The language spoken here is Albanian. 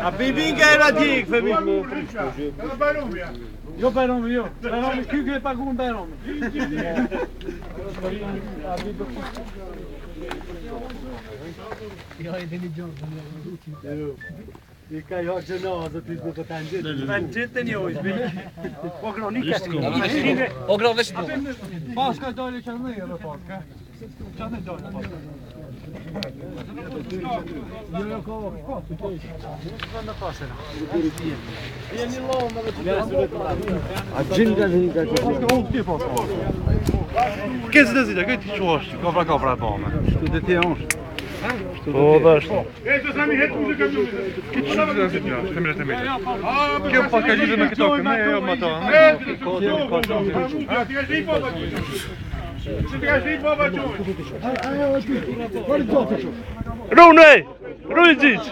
A bibin ka era dik, femi. Jo Bajrami, jo. Bajrami ky e paguën Bajrami. Ja inteligent. I ka jo gjenazë të të të të njitë. Të njitë një ojtë, Po kronik ka të O gra veç të Pas ka dojnë që në edhe pas ka. Që në dojnë pas. Jo ka në pasera. Jeni lonë dhe të A gjinë ka zhinë ka Pas ka unë të pas. Kësë të zita, këtë që është, ka pra të bëme. Shtu dhe tje është. Po, dhe është. Këtë që të zita, shtemire të mejtë. Kjo pas ka gjithë me këto këme, jo më to. Rune! Rune gjithë!